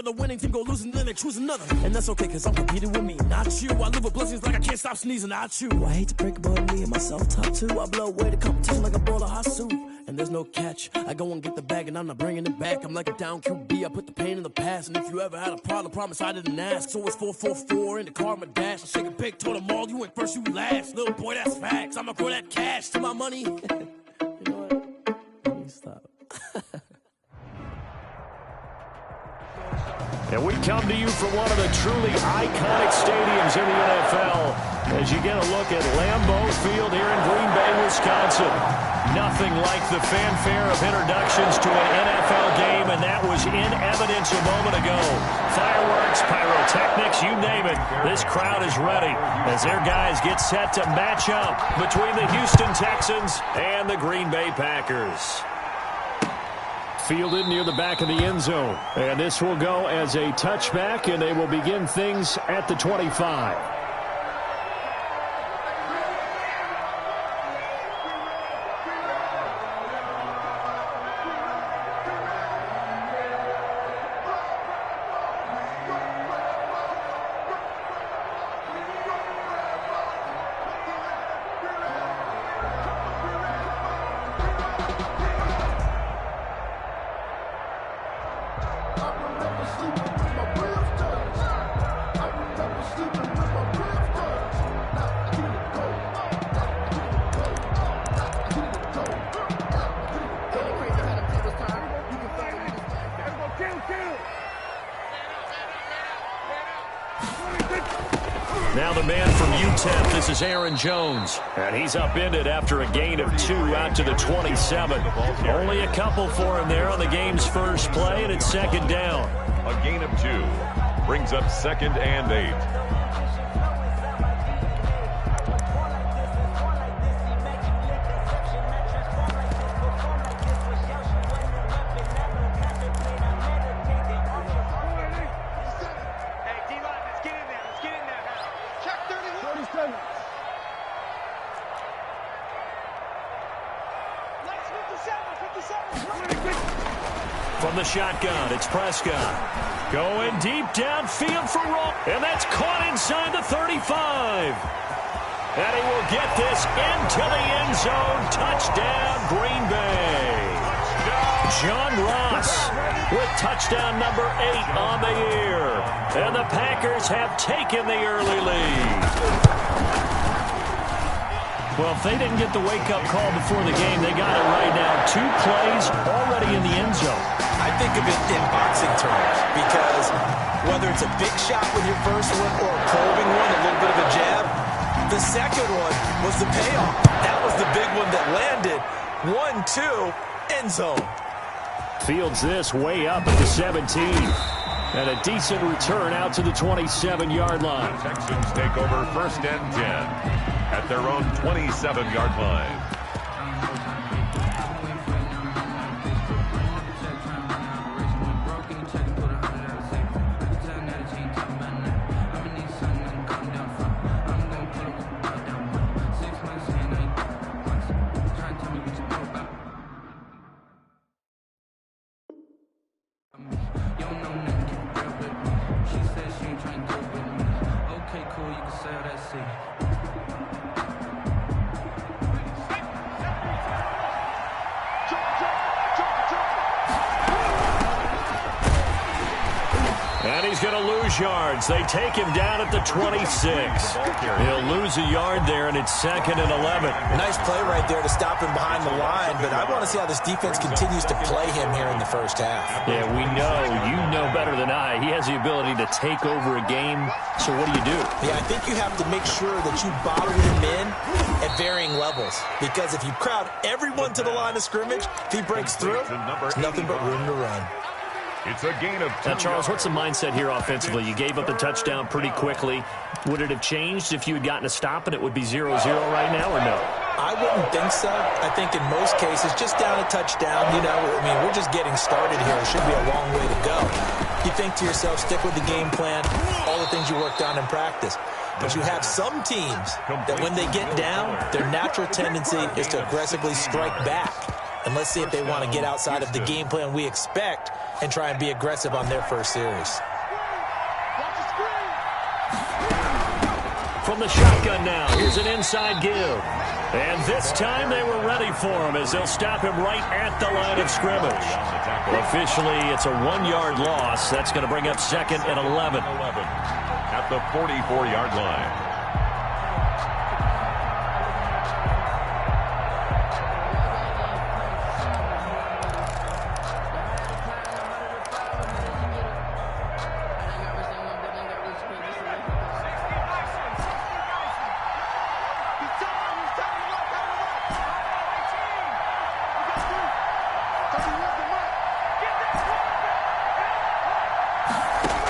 The winning team go losing, then they choose another. And that's okay, cause I'm competing with me, not you. I live with blessings like I can't stop sneezing, not you. I hate to break about me and myself top two. I blow away the competition like a bowl of hot soup. And there's no catch. I go and get the bag and I'm not bringing it back. I'm like a down QB, I put the pain in the past. And if you ever had a problem, promise I didn't ask. So it's 4-4-4 in the car, my dash. I shake a big, told them all, you went first, you last. Little boy, that's facts. I'ma grow that cash to my money. You know what? Let me stop. And we come to you from one of the truly iconic stadiums in the NFL as you get a look at Lambeau Field here in Green Bay, Wisconsin. Nothing like the fanfare of introductions to an NFL game, and that was in evidence a moment ago. Fireworks, pyrotechnics, you name it. This crowd is ready as their guys get set to match up between the Houston Texans and the Green Bay Packers. Fielded near the back of the end zone. And this will go as a touchback, and they will begin things at the 25. Now the man from UTEP, this is Aaron Jones. And he's upended after a gain of 2 out to the 27. Only a couple for him there on the game's first play, and it's second down. A gain of 2 brings up 2nd and 8. From the shotgun, it's Prescott. Going deep downfield for Roll. And that's caught inside the 35. And he will get this into the end zone. Touchdown, Green Bay. John Ross with touchdown number 8 on the year. And the Packers have taken the early lead. Well, if they didn't get the wake-up call before the game, they got it right now. 2 plays already in the end zone. I think of it in boxing terms because whether it's a big shot with your first one or a probing one, a little bit of a jab, the second one was the payoff. That was the big one that landed. 1-2, end zone. Fields this way up at the 17. And a decent return out to the 27-yard line. Texans take over 1st and 10 at their own 27-yard line. And he's going to lose yards. They take him down at the 26. He'll lose a yard there, and it's 2nd and 11. Nice play right there to stop him behind the line, but I want to see how this defense continues to play him here in the first half. Yeah, we know. You know better than I. He has the ability to take over a game, so what do you do? Yeah, I think you have to make sure that you bottle him in at varying levels, because if you crowd everyone to the line of scrimmage, if he breaks through, there's nothing but room to run. It's a gain of 2. Now, Charles, what's the mindset here offensively? You gave up the touchdown pretty quickly. Would it have changed if you had gotten a stop and it would be 0-0 right now, or no? I wouldn't think so. I think in most cases, just down a touchdown, you know, I mean, we're just getting started here. It should be a long way to go. You think to yourself, stick with the game plan, all the things you worked on in practice. But you have some teams that when they get down, their natural tendency is to aggressively strike back. And let's see if they want to get outside of the game plan we expect and try and be aggressive on their first series. From the shotgun now, here's an inside give. And this time they were ready for him as they'll stop him right at the line of scrimmage. Officially, it's a 1-yard loss. That's going to bring up 2nd and 11. At the 44-yard line.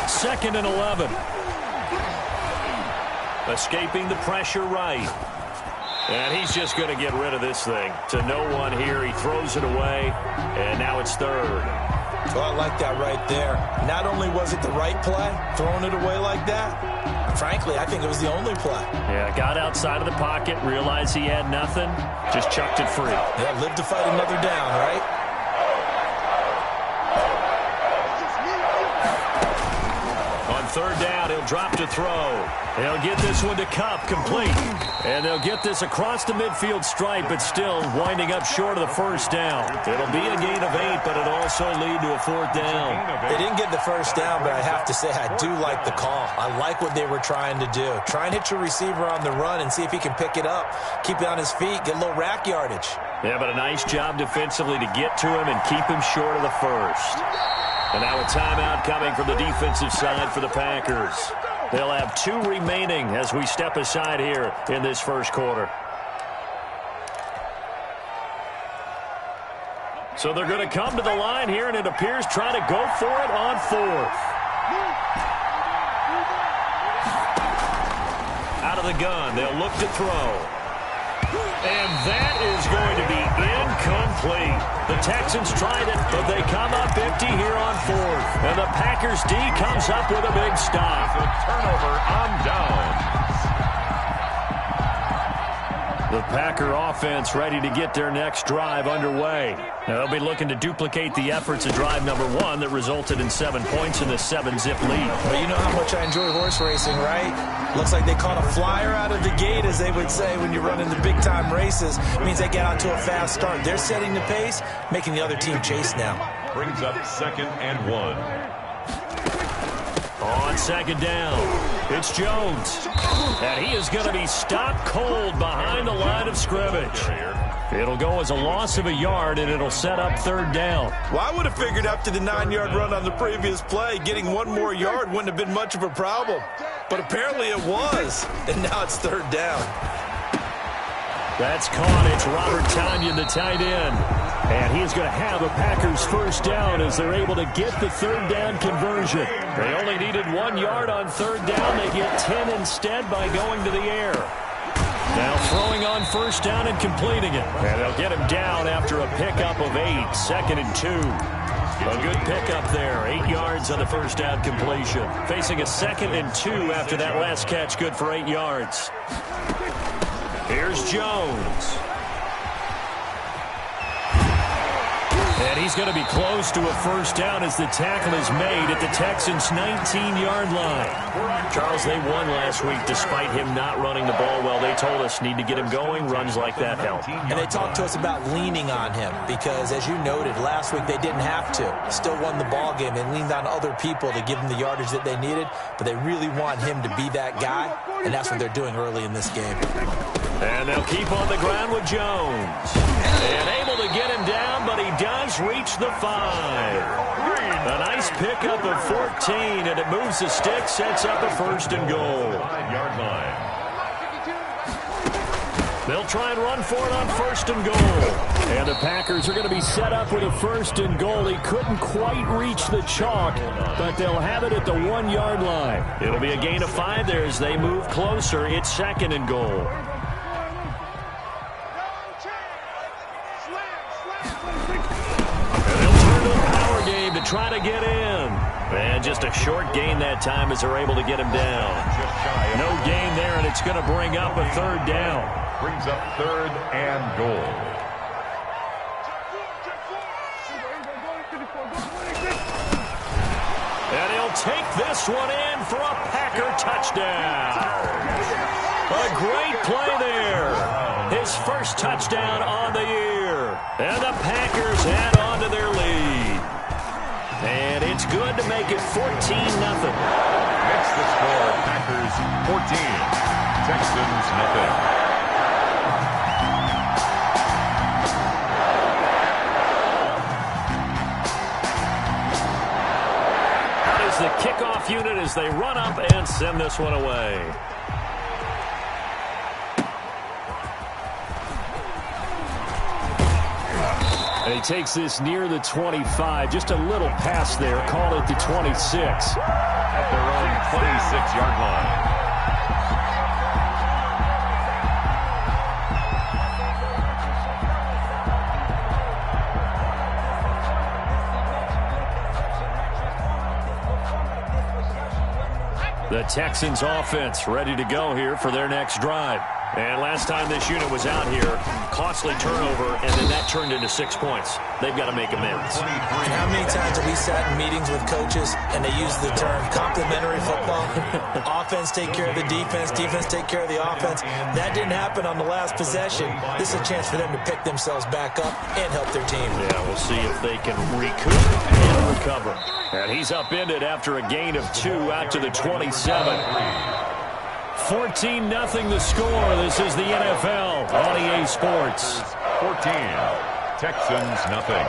Second and 11. Escaping the pressure right. And he's just going to get rid of this thing. To no one here. He throws it away. And now it's 3rd. Well, I like that right there. Not only was it the right play, throwing it away like that, frankly, I think it was the only play. Yeah, got outside of the pocket, realized he had nothing, just chucked it free. Yeah, live to fight another down, right? On 3rd down, he'll drop to throw. They'll get this one to Cup, complete. And they'll get this across the midfield stripe, but still winding up short of the 1st down. It'll be a gain of 8, but it'll also lead to a 4th down. They didn't get the 1st down, but I have to say I do like the call. I like what they were trying to do. Try and hit your receiver on the run and see if he can pick it up. Keep it on his feet, get a little rack yardage. Yeah, but a nice job defensively to get to him and keep him short of the 1st. And now a timeout coming from the defensive side for the Packers. They'll have 2 remaining as we step aside here in this 1st quarter. So they're going to come to the line here, and it appears trying to go for it on 4th. Out of the gun, they'll look to throw. And that is going to be incomplete. The Texans tried it, but they come up empty here on 4th. And the Packers D comes up with a big stop. A turnover on down. The Packer offense ready to get their next drive underway. Now they'll be looking to duplicate the efforts of drive number 1 that resulted in 7 points in the 7-zip lead. Well, you know how much I enjoy horse racing, right? Looks like they caught a flyer out of the gate, as they would say when you're running the big-time races. It means they get out to a fast start. They're setting the pace, making the other team chase now. Brings up 2nd and 1. On 2nd down, it's Jones. And he is going to be stopped cold behind the line of scrimmage. It'll go as a loss of a yard, and it'll set up 3rd down. Well, I would have figured after the 9-yard run on the previous play, getting 1 more yard wouldn't have been much of a problem. But apparently it was, and now it's 3rd down. That's caught. It's Robert Tonyan, the tight end. And he is going to have a Packers 1st down as they're able to get the 3rd down conversion. They only needed 1 yard on 3rd down. They get 10 instead by going to the air. Now throwing on 1st down and completing it. And they'll get him down after a pickup of 8, 2nd and 2. A good pickup there, 8 yards on the 1st down completion. Facing a 2nd and 2 after that last catch, good for 8 yards. Here's Jones. And he's going to be close to a 1st down as the tackle is made at the Texans' 19-yard line. Charles, they won last week despite him not running the ball well. They told us need to get him going. Runs like that help. And they talked to us about leaning on him because, as you noted, last week they didn't have to. Still won the ball game. They leaned on other people to give them the yardage that they needed, but they really want him to be that guy, and that's what they're doing early in this game. And they'll keep on the ground with Jones. And able to get him down, but he does reach the 5. A nice pickup of 14, and it moves the stick, sets up a 1st and goal. 5-yard line. They'll try and run for it on 1st and goal. And the Packers are going to be set up with a 1st and goal. He couldn't quite reach the chalk, but they'll have it at the 1-yard line. It'll be a gain of 5 there as they move closer. It's 2nd and goal. Try to get in. And just a short gain that time as they're able to get him down. No gain there, and it's going to bring up a 3rd down. Brings up 3rd and goal. take this one in for a Packer touchdown. A great play there. His first touchdown on the year. And the Packers add on to their lead. And it's good to make it 14-0. Makes the score Packers 14, Texans nothing. The kickoff unit as they run up and send this one away. And he takes this near the 25, just a little pass there, call it the 26. At their own 26-yard line. The Texans offense ready to go here for their next drive. And last time this unit was out here, costly turnover, and then that turned into 6 points. They've got to make amends. And how many times have we sat in meetings with coaches and they use the term complementary football? Offense take care of the defense, defense take care of the offense. That didn't happen on the last possession. This is a chance for them to pick themselves back up and help their team. Yeah, we'll see if they can recoup and recover. And he's upended after a gain of 2 out to the 27. 14-0 the score. This is the NFL on EA Sports. 14, Texans nothing.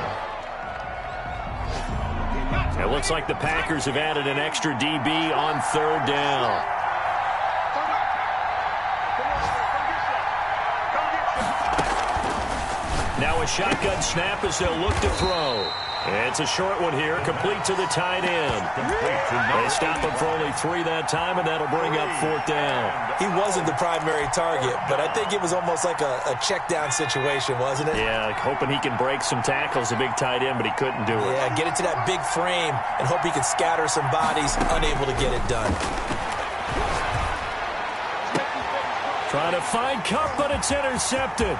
It looks like the Packers have added an extra DB on third down. Now a shotgun snap as they'll look to throw. It's a short one here, complete to the tight end. They stop him for only 3 that time, and that'll bring up fourth down. He wasn't the primary target, but I think it was almost like a check down situation, wasn't it? Yeah, hoping he can break some tackles, a big tight end, but he couldn't do it. Yeah, get it to that big frame and hope he can scatter some bodies, unable to get it done. Trying to find Cup, but it's intercepted.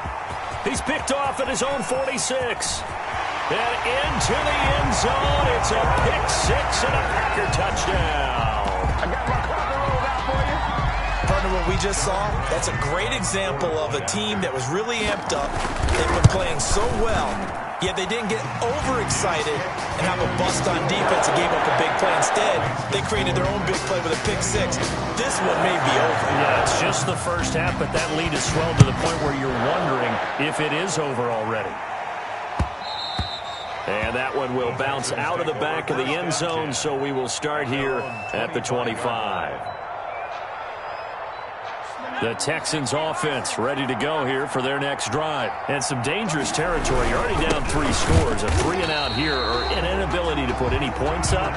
He's picked off at his own 46. And into the end zone. It's a pick-6 and a Packer touchdown. I got my coffee rolled out for you. Partner, what we just saw, that's a great example of a team that was really amped up. They've been playing so well, yet they didn't get overexcited and have a bust on defense and gave up a big play. Instead, they created their own big play with a pick-6. This one may be over. Yeah, it's just the first half, but that lead has swelled to the point where you're wondering if it is over already. And that one will bounce out of the back of the end zone, so we will start here at the 25. The Texans offense ready to go here for their next drive. And some dangerous territory. You're already down 3 scores. A 3-and-out here, or an inability to put any points up.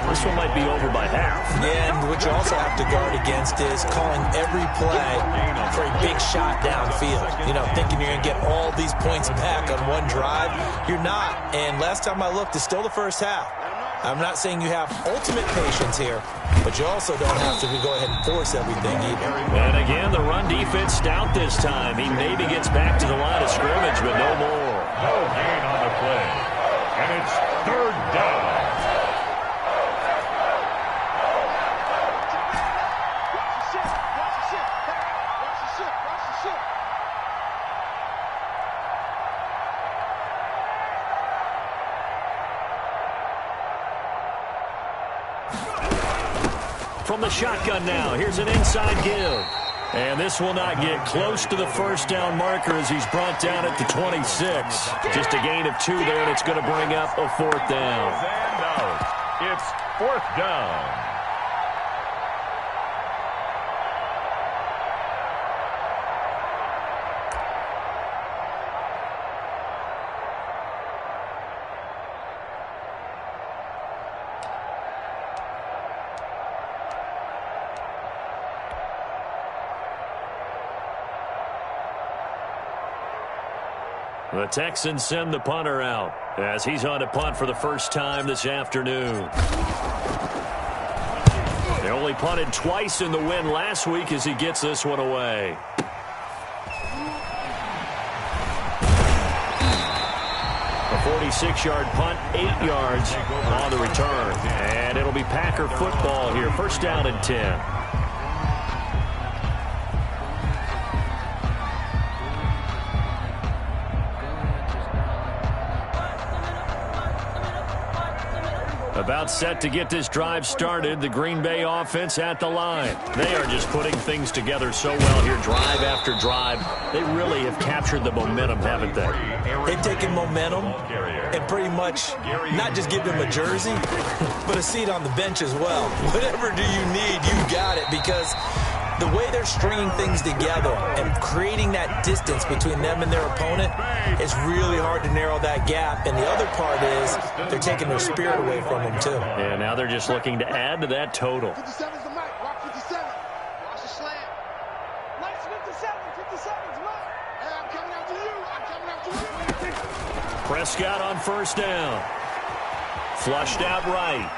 This one might be over by half. Yeah, and what you also have to guard against is calling every play for a big shot downfield. You know, thinking you're going to get all these points back on one drive. You're not. And last time I looked, it's still the first half. I'm not saying you have ultimate patience here, but you also don't have to go ahead and force everything either. And again, the run defense stout this time. He maybe gets back to the line of scrimmage, but no more. No gain on the play. And it's third down. From the shotgun now, here's an inside give. And this will not get close to the first down marker as he's brought down at the 26. Just a gain of 2 there, and it's going to bring up a fourth down. And out. It's fourth down. The Texans send the punter out as he's on to punt for the first time this afternoon. They only punted twice in the win last week as he gets this one away. A 26-yard punt, 8 yards on the return. And it'll be Packer football here. First down and 10. About set to get this drive started. The Green Bay offense at the line. They are just putting things together so well here, drive after drive. They really have captured the momentum, haven't they? They've taken momentum and pretty much not just give them a jersey, but a seat on the bench as well. Whatever do you need, you got it, because the way they're stringing things together and creating that distance between them and their opponent, it's really hard to narrow that gap. And the other part is they're taking their spirit away from them, too. Yeah, now they're just looking to add to that total. 57's the mic. Watch 57. Watch the slant. Nice 57. 57's Mike. Hey, I'm coming after you. I'm coming after you. Prescott on first down. Flushed out right.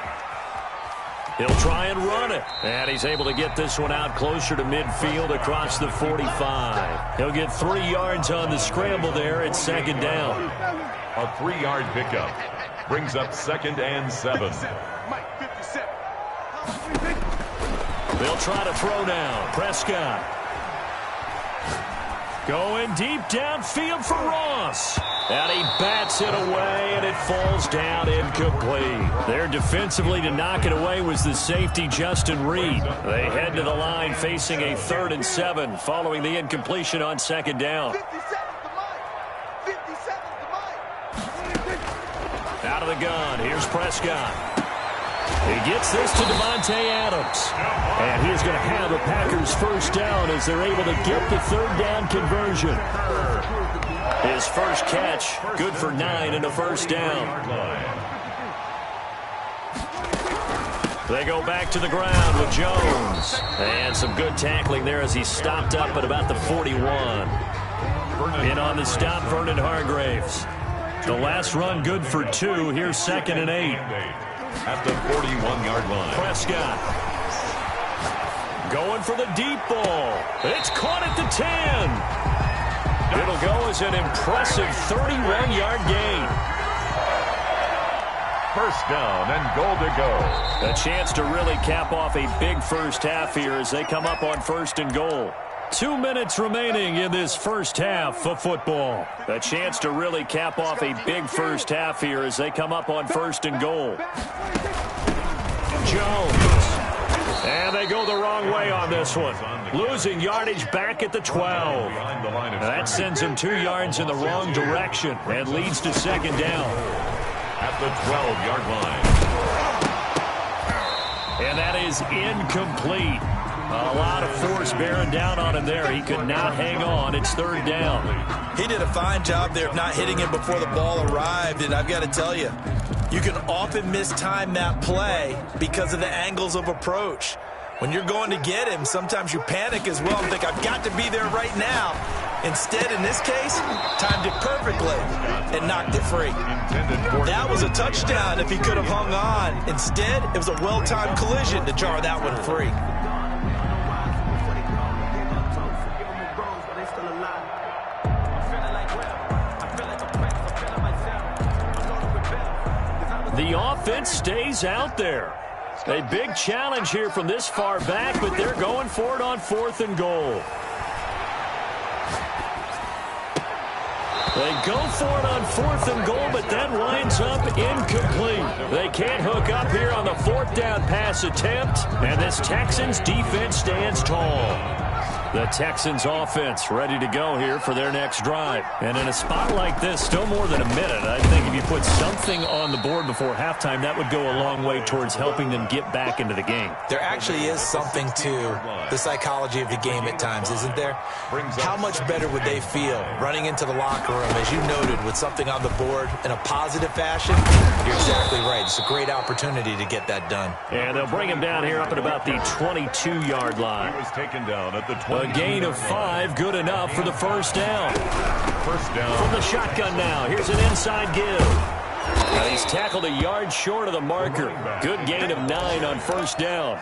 He'll try and run it. And he's able to get this one out closer to midfield across the 45. He'll get 3 yards on the scramble there at second down. A 3-yard pickup brings up 2nd and 7. Mike, 57. They'll try to throw now. Prescott. Going deep downfield for Ross. And he bats it away, and it falls down incomplete. There defensively to knock it away was the safety, Justin Reed. They head to the line facing a 3rd and 7 following the incompletion on second down. 57's the mic. 57's the mic. Out of the gun, here's Prescott. He gets this to Devontae Adams. And he's going to have a Packers first down as they're able to get the 3rd down conversion. His first catch, good for 9 and a first down. They go back to the ground with Jones. And some good tackling there as he stopped up at about the 41. In on the stop, Vernon Hargraves. The last run good for 2. Here's 2nd and 8. At the 41-yard line. Prescott. Going for the deep ball. It's caught at the 10. It'll go as an impressive 31-yard gain. First down and goal to go. A chance to really cap off a big first half here as they come up on 1st and goal. 2 minutes remaining in this first half of football. A chance to really cap off a big first half here as they come up on 1st and goal. Jones. And they go the wrong way on this one. Losing yardage back at the 12. That sends him 2 yards in the wrong direction and leads to second down. At the 12-yard line. And that is incomplete. A lot of force bearing down on him there. He could not hang on. It's 3rd down. He did a fine job there of not hitting him before the ball arrived, and I've got to tell you, you can often mistime that play because of the angles of approach. When you're going to get him, sometimes you panic as well and think, I've got to be there right now. Instead, in this case, timed it perfectly and knocked it free. That was a touchdown if he could have hung on. Instead, it was a well-timed collision to jar that one free. The offense stays out there. A big challenge here from this far back, but they're going for it on 4th and goal. They go for it on 4th and goal, but that winds up incomplete. They can't hook up here on the 4th down pass attempt, and this Texans defense stands tall. The Texans offense ready to go here for their next drive. And in a spot like this, still more than a minute, I think if you put something on the board before halftime, that would go a long way towards helping them get back into the game. There actually is something to the psychology of the game at times, isn't there? How much better would they feel running into the locker room, as you noted, with something on the board in a positive fashion? You're exactly right. It's a great opportunity to get that done. And they'll bring him down here up at about the 22-yard line. He was taken down at the 20. A gain of 5, good enough for the first down. First down. From the shotgun now, here's an inside give. He's tackled a yard short of the marker. Good gain of 9 on first down.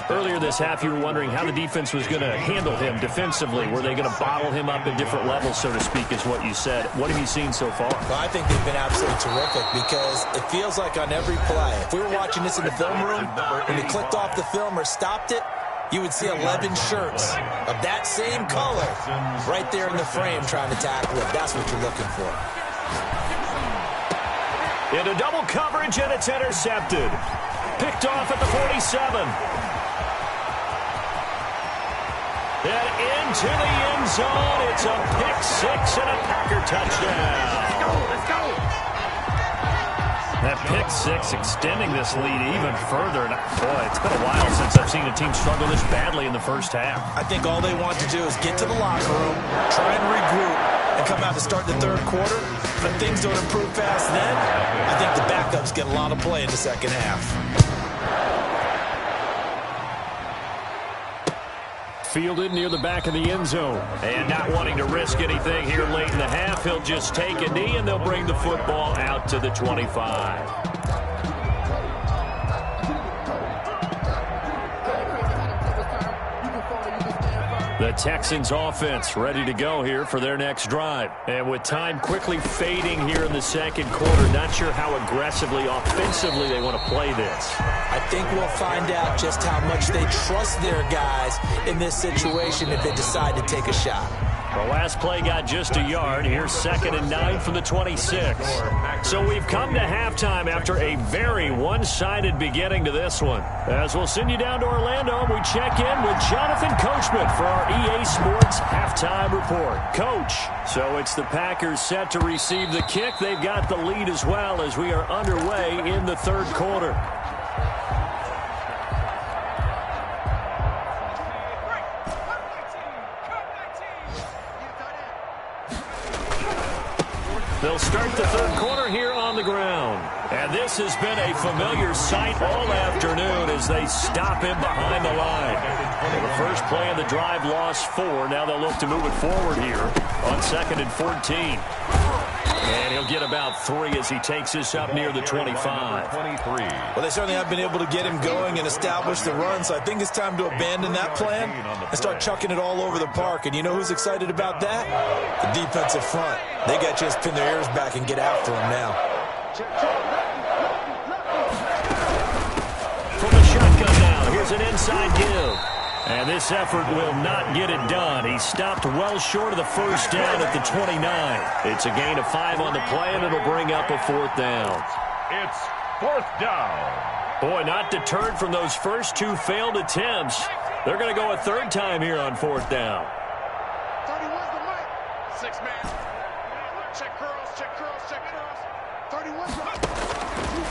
Earlier this half, you were wondering how the defense was going to handle him defensively. Were they going to bottle him up at different levels, so to speak, is what you said. What have you seen so far? Well, I think they've been absolutely terrific because it feels like on every play, if we were watching this in the film room, when they clicked off the film or stopped it, you would see 11 shirts of that same color right there in the frame trying to tackle it. That's what you're looking for. Into double coverage, and it's intercepted. Picked off at the 47. And into the end zone. It's a pick six and a Packer touchdown. Let's go. That pick six extending this lead even further. And boy, it's been a while since I've seen a team struggle this badly in the first half. I think all they want to do is get to the locker room, try and regroup, and come out to start the third quarter. But if things don't improve fast then, I think the backups get a lot of play in the second half. Fielded near the back of the end zone. And not wanting to risk anything here late in the half, he'll just take a knee, and they'll bring the football out to the 25. The Texans offense ready to go here for their next drive. And with time quickly fading here in the second quarter, not sure how aggressively, offensively they want to play this. I think we'll find out just how much they trust their guys in this situation if they decide to take a shot. The last play got just a yard. Here's 2nd and 9 from the 26. So we've come to halftime after a very one-sided beginning to this one. As we'll send you down to Orlando, we check in with Jonathan Coachman for our EA Sports Halftime Report. Coach, so it's the Packers set to receive the kick. They've got the lead as well as we are underway in the third quarter. They'll start the third quarter here on the ground. And this has been a familiar sight all afternoon as they stop him behind the line. Well, the first play of the drive lost 4. Now they'll look to move it forward here on 2nd and 14. And he'll get about 3 as he takes this up near the 25. Well, they certainly have been able to get him going and establish the run, so I think it's time to abandon that plan and start chucking it all over the park. And you know who's excited about that? The defensive front. They got a chance to pin their ears back and get after him now. From the shotgun now, here's an inside give. And this effort will not get it done. He stopped well short of the first down at the 29. It's a gain of 5 on the play, and it'll bring up a 4th down. It's 4th down. Boy, not deterred from those first 2 failed attempts. They're going to go a 3rd time here on 4th down. 31's the mic. 6-man. Check curls, check curls, check curls. 31's the mic.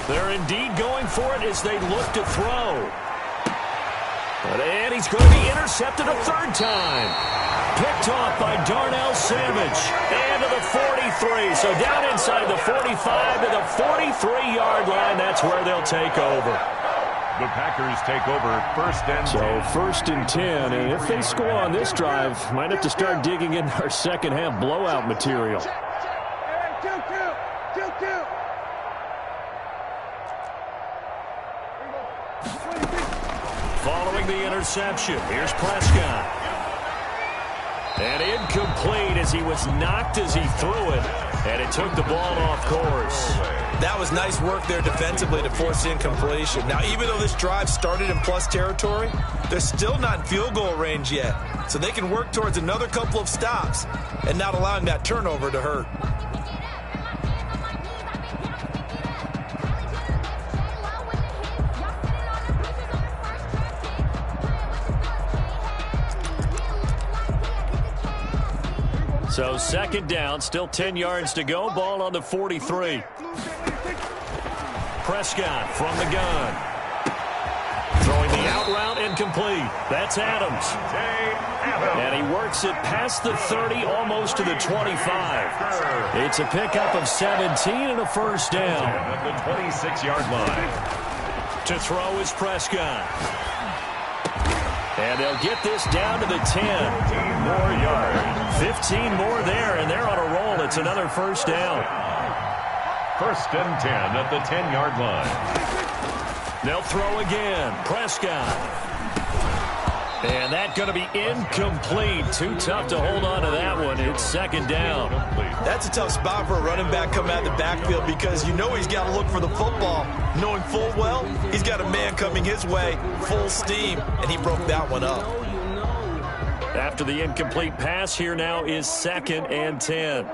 They're indeed going for it as they look to throw. And he's going to be intercepted a 3rd time. Picked off by Darnell Savage. And to the 43. So down inside the 45 to the 43-yard line. That's where they'll take over. The Packers take over 1st and 10. So 1st and 10. And if they score on this drive, might have to start digging in our second half blowout material. Following the interception, here's Prescott. And incomplete as he was knocked as he threw it. And it took the ball off course. That was nice work there defensively to force the incompletion. Now, even though this drive started in plus territory, they're still not in field goal range yet. So they can work towards another couple of stops and not allowing that turnover to hurt. So 2nd down, still 10 yards to go. Ball on the 43. Prescott from the gun. Throwing the out route incomplete. That's Adams. And he works it past the 30, almost to the 25. It's a pickup of 17 and a 1st down. At the 26-yard line. To throw is Prescott. And they'll get this down to the 10. 15 more yards. 15 more there, and they're on a roll. It's another 1st down. First and 10 at the 10-yard line. They'll throw again. Prescott. And that's going to be incomplete. Too tough to hold on to that one. It's second down. That's a tough spot for a running back coming out of the backfield because you know he's got to look for the football. Knowing full well, he's got a man coming his way, full steam, and he broke that one up. After the incomplete pass, here now is second and 10.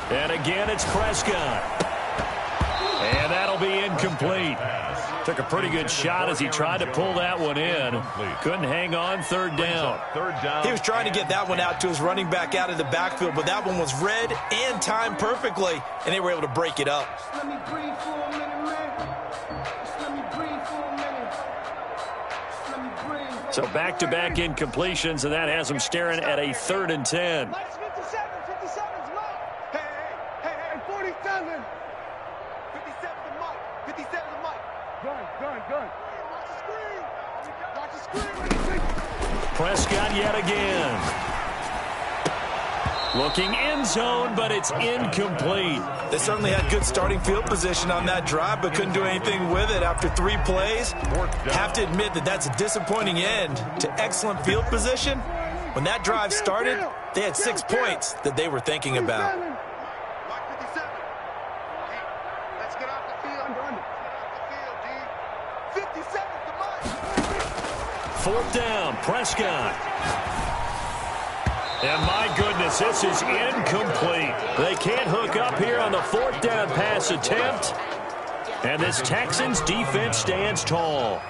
And again, it's Prescott. And that'll be incomplete. Took a pretty good shot as he tried to pull that one in. Couldn't hang on, third down. He was trying to get that one out to his running back out of the backfield, but that one was read and timed perfectly, and they were able to break it up. Let me breathe for a minute, man. Let me breathe for a minute. Let me breathe. So back-to-back incompletions, and that has him staring at a third and 10. 57's Mike. Hey, 47. 57's the Mike. 57's the Mike. Gun. Watch the screen. Prescott yet again. Looking end zone, but it's incomplete. They certainly had good starting field position on that drive, but couldn't do anything with it after 3 plays. Have to admit that that's a disappointing end to excellent field position. When that drive started, they had 6 points that they were thinking about. Mike 57. Hey, let's get off the field. Under. 57's the Mike. Fourth down, Prescott. And my goodness, this is incomplete. They can't hook up here on the fourth down pass attempt. And this Texans defense stands tall.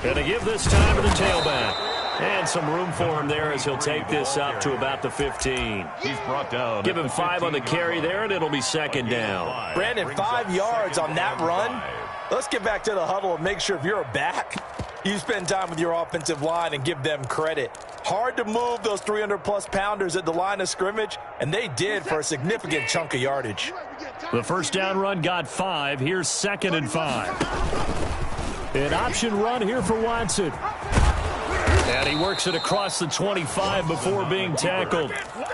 And to give this time to the tailback. And some room for him there as he'll take this up to about the 15. He's brought down. Give him 5 on the carry there, and it'll be second down. Brandon, 5 yards on that run. Let's get back to the huddle and make sure if you're a back, you spend time with your offensive line and give them credit. Hard to move those 300-plus pounders at the line of scrimmage, and they did for a significant chunk of yardage. The first down run got 5. Here's second and 5. An option run here for Watson. And he works it across the 25 before being tackled.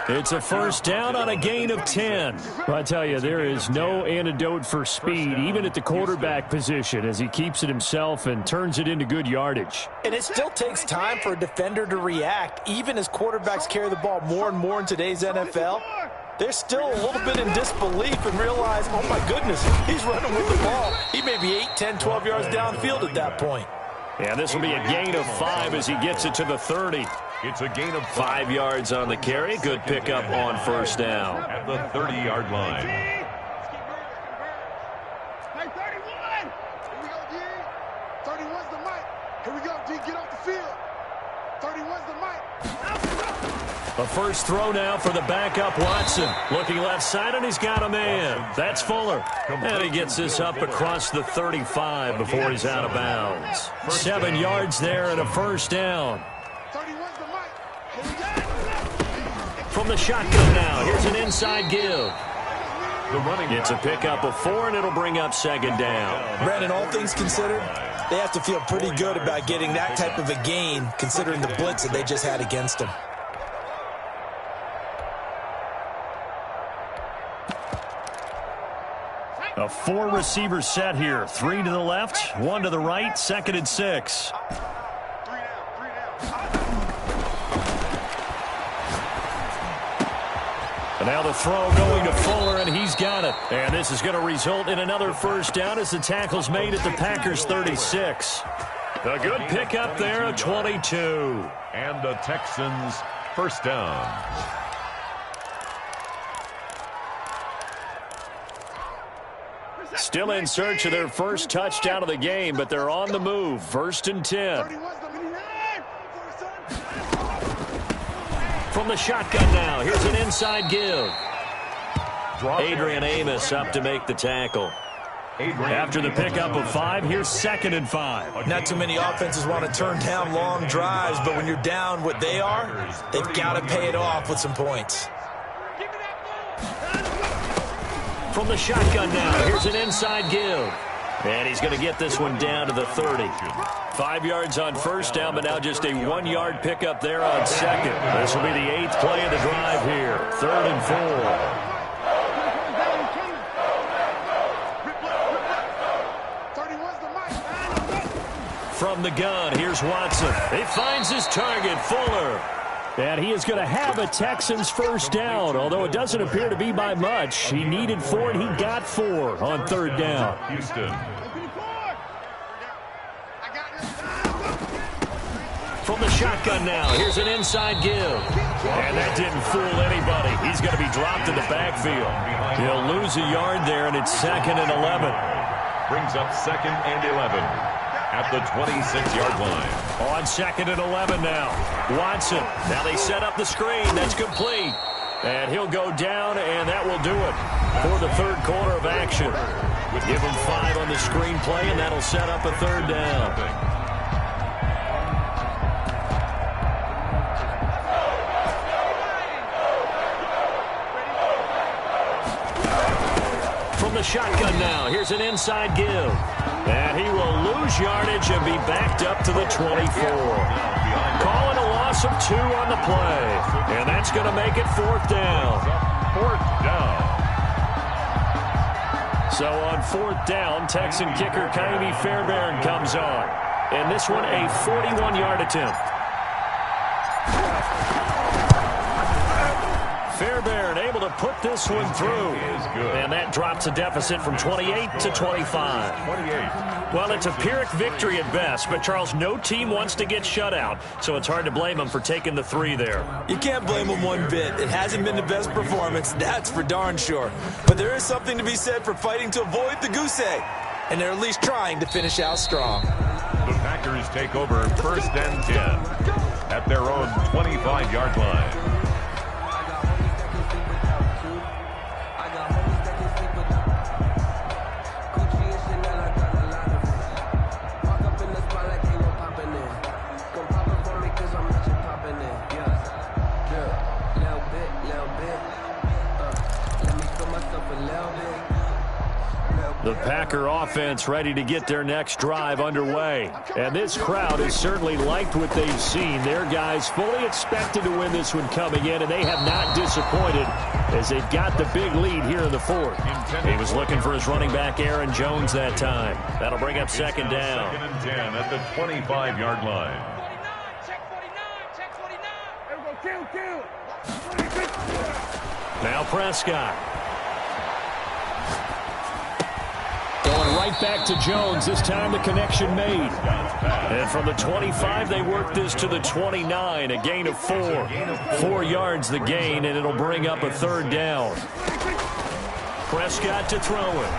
It's a first down on a gain of 10. I tell you, there is no antidote for speed, even at the quarterback position, as he keeps it himself and turns it into good yardage. And it still takes time for a defender to react, even as quarterbacks carry the ball more and more in today's NFL. They're still a little bit in disbelief and realize, oh my goodness, he's running with the ball. He may be 8, 10, 12 yards downfield at that point. And this will be a gain of 5 as he gets it to the 30. It's a gain of 5 yards on the carry. Good pickup on first down. At the 30-yard line. Hey, 31. Here we go, D. 31's the Mike. Here we go, D. Get off the field. 31's the Mike. A first throw now for the backup Watson. Looking left side, and he's got a man. That's Fuller. And he gets this up across the 35 before he's out of bounds. 7 yards there and a first down. 31's the Mike. Here we go. From the shotgun now, here's an inside give. The running It's a pickup of 4, and it'll bring up second down. Brandon, all things considered, they have to feel pretty good about getting that type of a gain, considering the blitz that they just had against them. A 4-receiver set here. 3 to the left, 1 to the right, second and 6. And now the throw going to Fuller, and he's got it. And this is going to result in another first down as the tackle's made at the Packers' 36. A good pickup there at 22. And the Texans first down. Still in search of their first touchdown of the game, but they're on the move. First and 10. From the shotgun now, here's an inside give. Adrian Amos up to make the tackle. After the pickup of 5, here's second and 5. Not too many offenses want to turn down long drives, but when you're down what they are, they've got to pay it off with some points. From the shotgun now, here's an inside give. And he's going to get this one down to the 30. 5 yards on first down, but now just a 1-yard pickup there on second. This will be the 8th play of the drive here. 3rd and 4. From the gun, here's Watson. He finds his target, Fuller. And he is going to have a Texans first down, although it doesn't appear to be by much. He needed 4, and he got 4 on 3rd down. Houston. From the shotgun now, here's an inside give. And that didn't fool anybody. He's going to be dropped in the backfield. He'll lose a yard there, and it's 2nd and 11. Brings up 2nd and 11 at the 26-yard line. On 2nd and 11 now. Watson. Now they set up the screen. That's complete. And he'll go down, and that will do it for the 3rd quarter of action. Give him 5 on the screenplay, and that'll set up a 3rd down. From the shotgun now, here's an inside give. And he will lose yardage and be backed up to the 24. Calling a loss of 2 on the play. And that's going to make it 4th down. 4th down. So on 4th down, Texan kicker Kaimi Fairbairn comes on. And this one a 41-yard attempt. Fairbairn able to put this one through. And that drops a deficit from 28 to 25. Well, it's a Pyrrhic victory at best, but Charles, no team wants to get shut out, so it's hard to blame them for taking the 3 there. You can't blame them one bit. It hasn't been the best performance, that's for darn sure. But there is something to be said for fighting to avoid the goose egg, and they're at least trying to finish out strong. The Packers take over 1st and 10 at their own 25-yard line. The Packer offense ready to get their next drive underway. And this crowd has certainly liked what they've seen. Their guys fully expected to win this one coming in, and they have not disappointed as they've got the big lead here in the 4th. He was looking for his running back, Aaron Jones, that time. That'll bring up 2nd down. 2nd and 10 at the 25-yard line. Now Prescott. Going right back to Jones. This time the connection made. And from the 25, they work this to the 29. A gain of 4. 4 yards the gain, and it'll bring up a 3rd down. Prescott to throw it.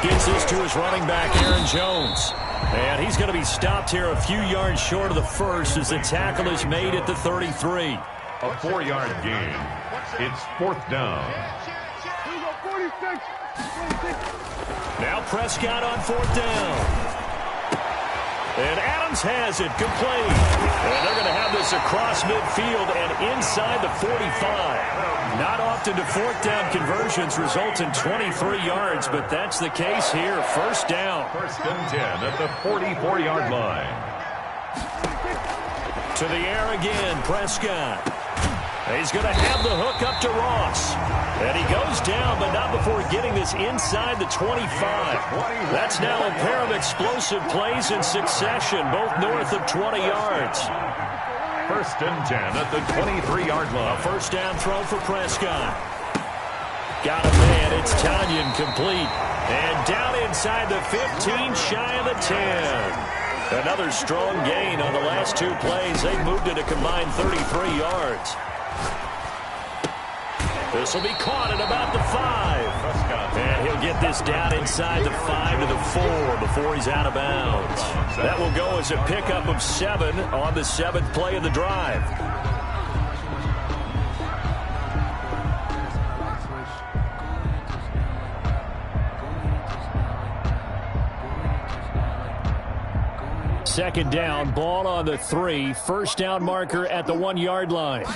Gets this to his running back, Aaron Jones. And he's going to be stopped here a few yards short of the 1st as the tackle is made at the 33. A 4-yard gain. It's 4th down. Now Prescott on 4th down. And Adams has it complete. And they're going to have this across midfield and inside the 45. Not often do 4th down conversions result in 23 yards, but that's the case here. 1st down. 1st and 10 at the 44-yard line. To the air again, Prescott. He's going to have the hook up to Ross. And he goes down, but not before getting this inside the 25. That's now a pair of explosive plays in succession, both north of 20 yards. 1st and 10 at the 23-yard line. A 1st down throw for Prescott. Got a man. It's Tanyan complete. And down inside the 15, shy of the 10. Another strong gain on the last 2 plays. They've moved it a combined 33 yards. This will be caught at about the 5. And he'll get this down inside the 5 to the 4 before he's out of bounds. That will go as a pickup of 7 on the 7th play of the drive. Second down, ball on the 3. 1st down marker at the 1-yard line.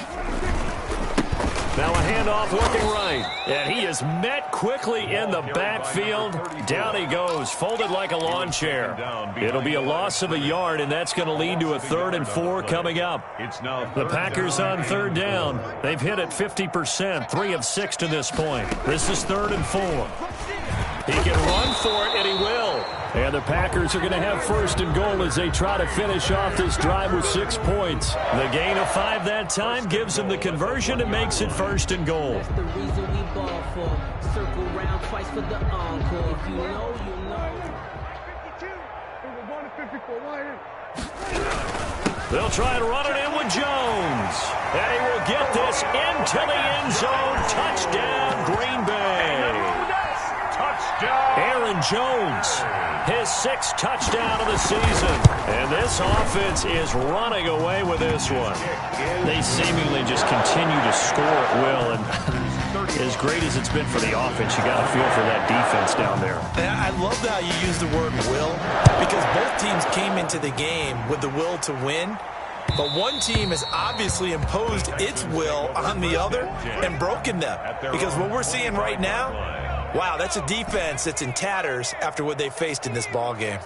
Now a handoff looking right. And he is met quickly in the backfield. Down he goes, folded like a lawn chair. It'll be a loss of a yard, and that's going to lead to a 3rd and 4 coming up. The Packers on 3rd down. They've hit it 50%, 3 of 6 to this point. This is 3rd and 4. He can run for it, and he will. And the Packers are going to have 1st and goal as they try to finish off this drive with 6 points. The gain of 5 that time gives them the conversion and makes it 1st and goal. That's the reason we ball for. Circle round twice for the encore. If you know, you know. 52. They'll try and run it in with Jones. And he will get this into the end zone. Touchdown, Green Bay. Touchdown. Aaron Jones, his 6th touchdown of the season. And this offense is running away with this one. They seemingly just continue to score at will. And as great as it's been for the offense, you got to feel for that defense down there. And I love how you use the word will, because both teams came into the game with the will to win. But one team has obviously imposed its will on the other and broken them. Because what we're seeing right now, wow, that's a defense that's in tatters after what they faced in this ball game.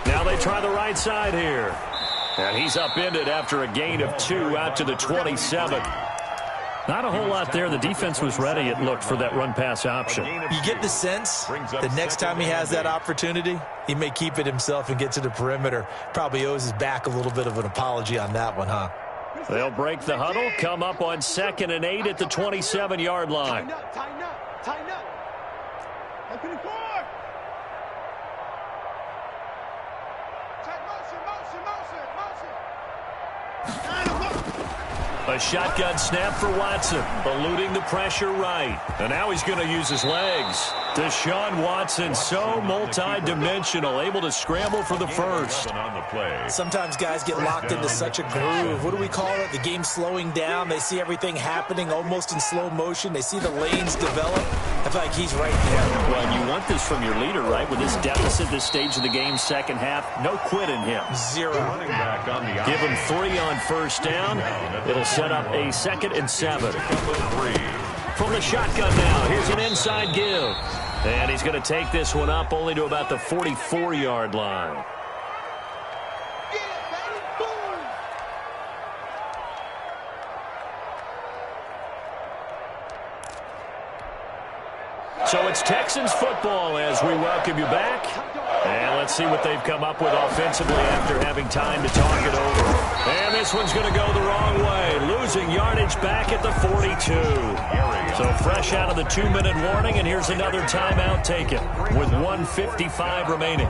Now they try the right side here. And he's upended after a gain of 2 out to the 27. Not a whole lot there. The defense was ready, it looked, for that run-pass option. You get the sense that next time he has that opportunity, he may keep it himself and get to the perimeter. Probably owes his back a little bit of an apology on that one, huh? They'll break the huddle, come up on 2nd and 8 at the 27-yard line. Tighten up. Up to the 4. Check motion. A shotgun snap for Watson, eluding the pressure right. And now he's going to use his legs. Deshaun Watson, so multi-dimensional, able to scramble for the first. Sometimes guys get locked into such a groove. What do we call it? The game slowing down. They see everything happening almost in slow motion. They see the lanes develop. I feel like he's right there. Well, you want this from your leader, right? With this deficit, this stage of the game, second half, no quit in him. 0. Give him 3 on 1st down. It'll set up a 2nd and 7. From the shotgun now, here's an inside give. And he's going to take this one up only to about the 44-yard line. Get it, baby. Boom. So it's Texans football as we welcome you back. And let's see what they've come up with offensively after having time to talk it over. And this one's going to go the wrong way, losing yardage back at the 42. So fresh out of the 2-minute warning, and here's another timeout taken with 1:55 remaining.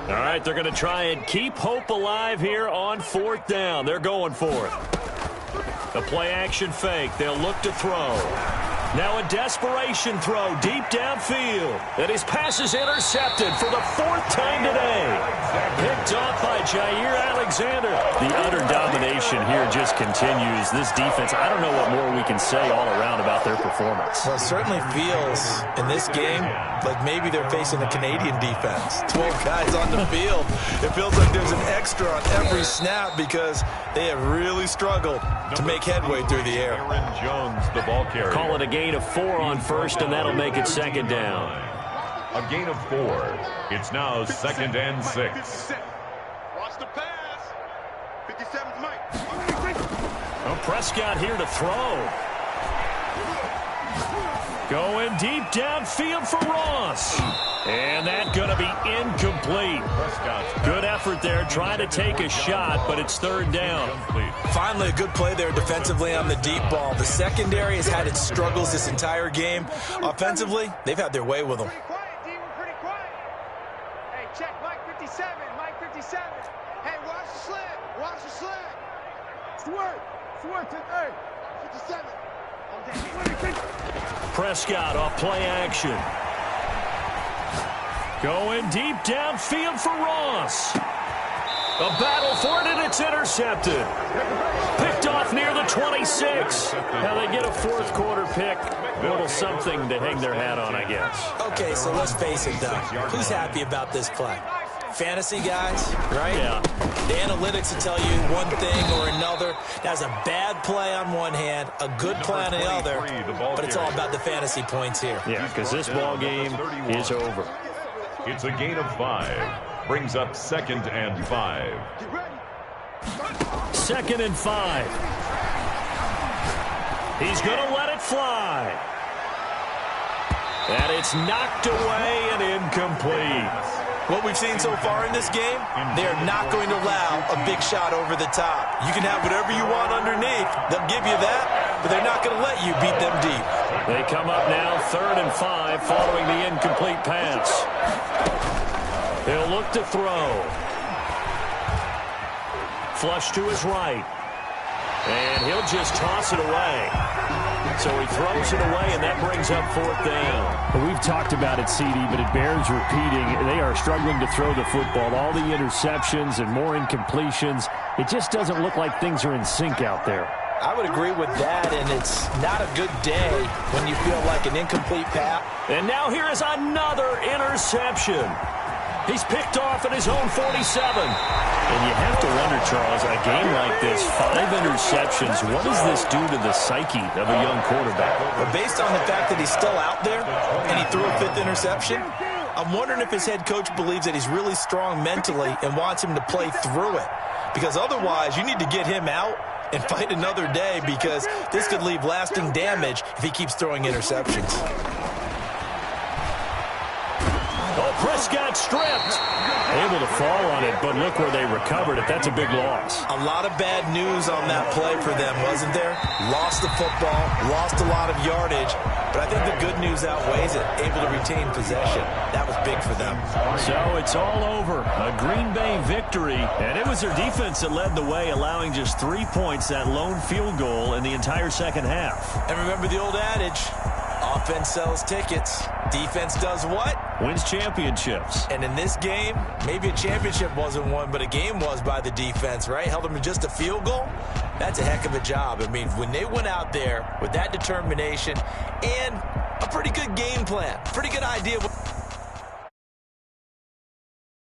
All right, they're going to try and keep hope alive here on 4th down. They're going for it. A play-action fake. They'll look to throw. Now a desperation throw deep downfield. And his pass is intercepted for the 4th time today. Picked off by Jair Alexander. The utter domination here just continues. This defense, I don't know what more we can say all around about their performance. Well, it certainly feels in this game like maybe they're facing a Canadian defense. 12 guys on the field. It feels like there's an extra on every snap because they have really struggled to make headway through the air. Aaron Jones, the ball carrier. Call it a gain of 4 on 1st, and that'll make it 2nd down. A gain of 4. It's now 2nd and 6. Watch the pass. 57's Mike. Well, Prescott here to throw. Going deep downfield for Ross. And that's going to be incomplete. Good effort there, trying to take a shot, but it's 3rd down. Finally, a good play there defensively on the deep ball. The secondary has had its struggles this entire game. Offensively, they've had their way with them. Pretty quiet, D. We're pretty quiet. Hey, check Mike 57. Mike 57. Hey, watch the slant. Watch the slant. Swerve to the 57. Prescott off play action. Going deep downfield for Ross. A battle for it, and it's intercepted. Picked off near the 26. Now they get a fourth quarter pick. A little something to hang their hat on, I guess. Okay, so let's face it, though. Who's happy about this play? Fantasy guys, right? Yeah. The analytics will tell you one thing or another. That's a bad play on one hand, a good play on the other, but it's all about the fantasy points here. Yeah, because this ball game is over. It's a gain of 5. Brings up 2nd and 5. 2nd and 5. He's going to let it fly. And it's knocked away and incomplete. What we've seen so far in this game, they're not going to allow a big shot over the top. You can have whatever you want underneath. They'll give you that, but they're not going to let you beat them deep. They come up now 3rd and 5 following the incomplete pass. He'll look to throw. Flush to his right. And he'll just toss it away. So he throws it away, and that brings up 4th down. We've talked about it, CD, but it bears repeating. They are struggling to throw the football. All the interceptions and more incompletions. It just doesn't look like things are in sync out there. I would agree with that, and it's not a good day when you feel like an incomplete pass. And now here is another interception. He's picked off at his own 47. And you have to wonder, Charles, a game like this, 5 interceptions, what does this do to the psyche of a young quarterback? But based on the fact that he's still out there and he threw a 5th interception, I'm wondering if his head coach believes that he's really strong mentally and wants him to play through it. Because otherwise, you need to get him out and fight another day, because this could leave lasting damage if he keeps throwing interceptions. Oh, Prescott stripped. Able to fall on it, but look where they recovered it. That's a big loss. A lot of bad news on that play for them, wasn't there? Lost the football, lost a lot of yardage, but I think the good news outweighs it. Able to retain possession. That was big for them. So it's all over. A Green Bay victory, and it was their defense that led the way, allowing just 3 points, that lone field goal in the entire second half. And remember the old adage, offense sells tickets. Defense does what? Wins championships. And in this game, maybe a championship wasn't won, but a game was by the defense, right? Held them to just a field goal. That's a heck of a job. I mean, when they went out there with that determination and a pretty good game plan, pretty good idea.